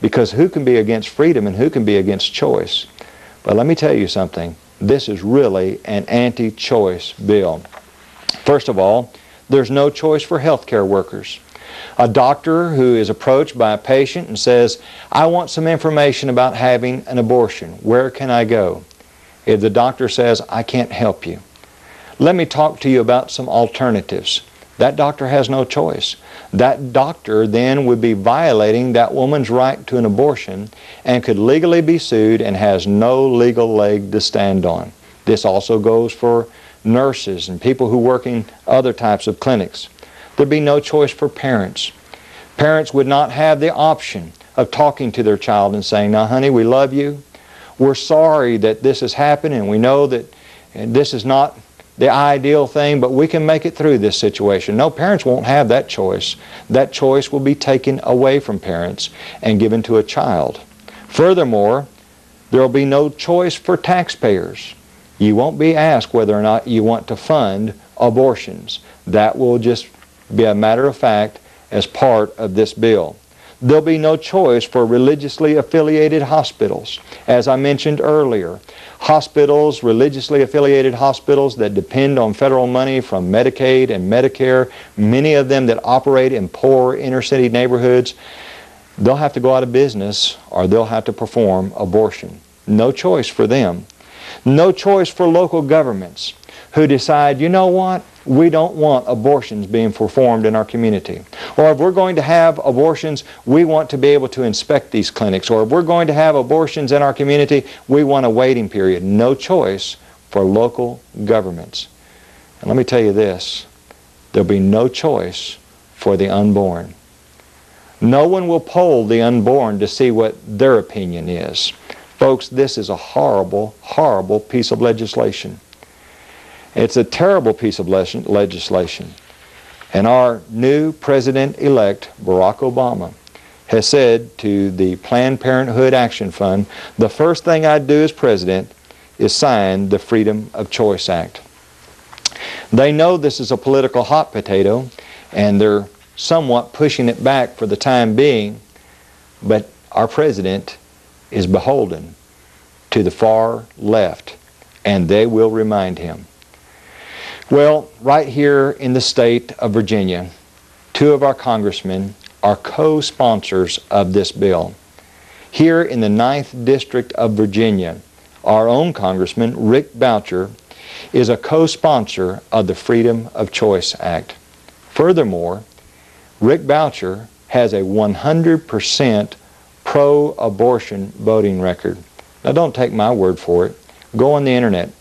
Because who can be against freedom and who can be against choice? But let me tell you something. This is really an anti-choice bill. First of all, there's no choice for healthcare workers. A doctor who is approached by a patient and says, I want some information about having an abortion. Where can I go? If the doctor says, I can't help you, let me talk to you about some alternatives. That doctor has no choice. That doctor then would be violating that woman's right to an abortion and could legally be sued and has no legal leg to stand on. This also goes for nurses and people who work in other types of clinics. There'd be no choice for parents. Parents would not have the option of talking to their child and saying, now honey, we love you. We're sorry that this has happened and we know that this is not the ideal thing, but we can make it through this situation. No, parents won't have that choice. That choice will be taken away from parents and given to a child. Furthermore, there will be no choice for taxpayers. You won't be asked whether or not you want to fund abortions. That will just be a matter of fact as part of this bill. There'll be no choice for religiously affiliated hospitals. As I mentioned earlier, hospitals, religiously affiliated hospitals that depend on federal money from Medicaid and Medicare, many of them that operate in poor inner city neighborhoods, they'll have to go out of business or they'll have to perform abortion. No choice for them. No choice for local governments who decide, you know what, we don't want abortions being performed in our community. Or if we're going to have abortions, we want to be able to inspect these clinics. Or if we're going to have abortions in our community, we want a waiting period. No choice for local governments. And let me tell you this, there'll be no choice for the unborn. No one will poll the unborn to see what their opinion is. Folks, this is a horrible, horrible piece of legislation. It's a terrible piece of legislation. And our new President-elect, Barack Obama, has said to the Planned Parenthood Action Fund, the first thing I'd do as president is sign the Freedom of Choice Act. They know this is a political hot potato, and they're somewhat pushing it back for the time being, but our president is beholden to the far left, and they will remind him. Well, right here in the state of Virginia, two of our congressmen are co-sponsors of this bill. Here in the 9th District of Virginia, our own Congressman, Rick Boucher, is a co-sponsor of the Freedom of Choice Act. Furthermore, Rick Boucher has a 100% pro-abortion voting record. Now don't take my word for it. Go on the internet.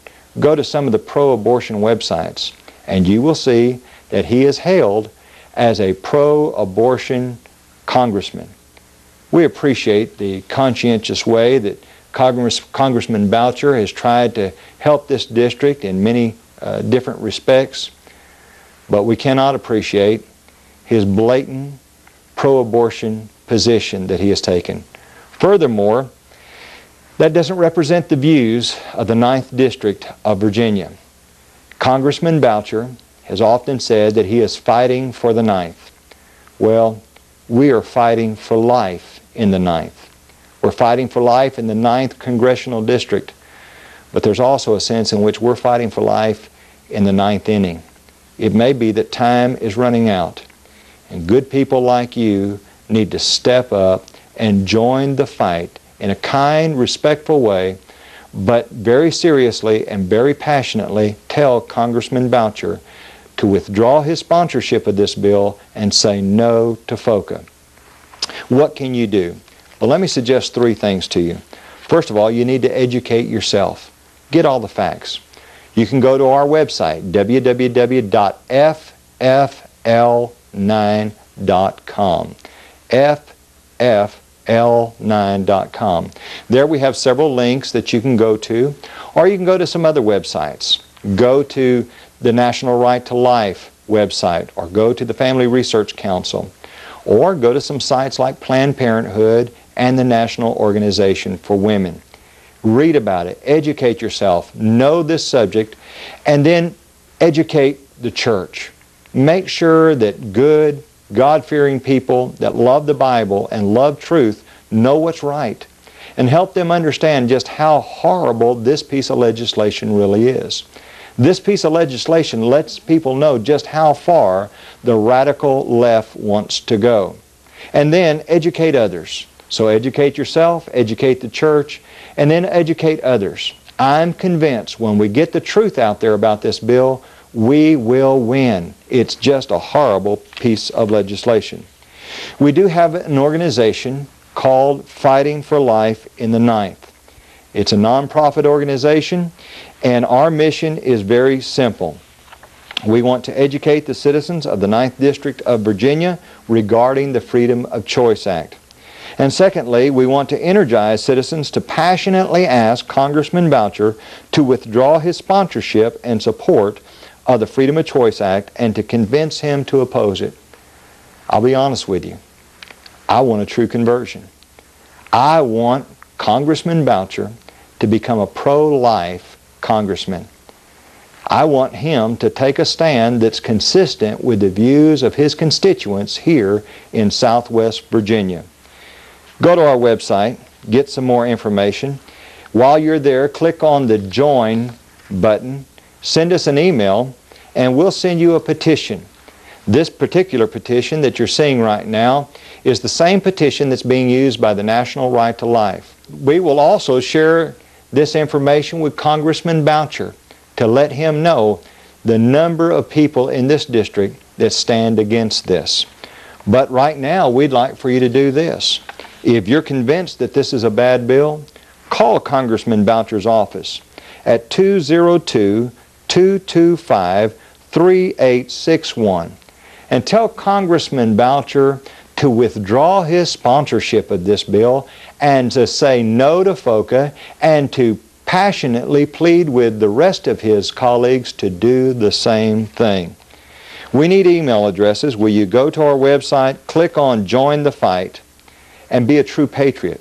Go to some of the pro-abortion websites and you will see that he is hailed as a pro-abortion congressman. We appreciate the conscientious way that Congressman Boucher has tried to help this district in many different respects, but we cannot appreciate his blatant pro-abortion position that he has taken. Furthermore, that doesn't represent the views of the 9th District of Virginia. Congressman Boucher has often said that he is fighting for the 9th. Well, we are fighting for life in the 9th. We're fighting for life in the 9th Congressional District, but there's also a sense in which we're fighting for life in the 9th inning. It may be that time is running out, and good people like you need to step up and join the fight in a kind, respectful way, but very seriously and very passionately tell Congressman Boucher to withdraw his sponsorship of this bill and say no to FOCA. What can you do? Well, let me suggest 3 things to you. First of all, you need to educate yourself. Get all the facts. You can go to our website, www.ffl9.com. ffl9.com. There we have several links that you can go to, or you can go to some other websites. Go to the National Right to Life website, or go to the Family Research Council, or go to some sites like Planned Parenthood and the National Organization for Women. Read about it, educate yourself, know this subject, and then educate the church. Make sure that good, God-fearing people that love the Bible and love truth know what's right, and help them understand just how horrible this piece of legislation really is. This piece of legislation lets people know just how far the radical left wants to go. And then educate others. So educate yourself, educate the church, and then educate others. I'm convinced when we get the truth out there about this bill, we will win. It's just a horrible piece of legislation. We do have an organization called Fighting for Life in the Ninth. It's a nonprofit organization, and our mission is very simple. We want to educate the citizens of the 9th District of Virginia regarding the Freedom of Choice Act. And secondly, we want to energize citizens to passionately ask Congressman Boucher to withdraw his sponsorship and support of the Freedom of Choice Act and to convince him to oppose it. I'll be honest with you. I want a true conversion. I want Congressman Boucher to become a pro-life congressman. I want him to take a stand that's consistent with the views of his constituents here in Southwest Virginia. Go to our website, get some more information. While you're there, click on the Join button, send us an email, and we'll send you a petition. This particular petition that you're seeing right now is the same petition that's being used by the National Right to Life. We will also share this information with Congressman Boucher to let him know the number of people in this district that stand against this. But right now, we'd like for you to do this. If you're convinced that this is a bad bill, call Congressman Boucher's office at 202-225-3861 and tell Congressman Boucher to withdraw his sponsorship of this bill and to say no to FOCA and to passionately plead with the rest of his colleagues to do the same thing. We need email addresses. Will you go to our website, click on Join the Fight, and be a true patriot?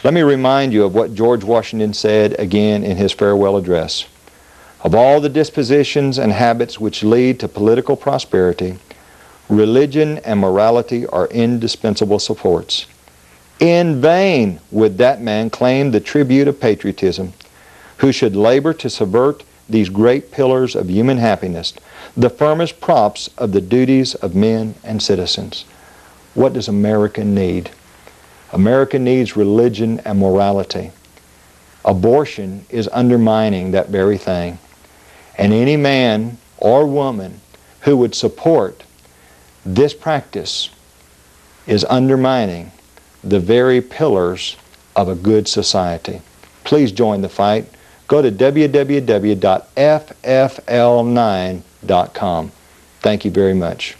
Let me remind you of what George Washington said again in his farewell address. Of all the dispositions and habits which lead to political prosperity, religion and morality are indispensable supports. In vain would that man claim the tribute of patriotism, who should labor to subvert these great pillars of human happiness, the firmest props of the duties of men and citizens. What does America need? America needs religion and morality. Abortion is undermining that very thing. And any man or woman who would support this practice is undermining the very pillars of a good society. Please join the fight. Go to www.ffl9.com. Thank you very much.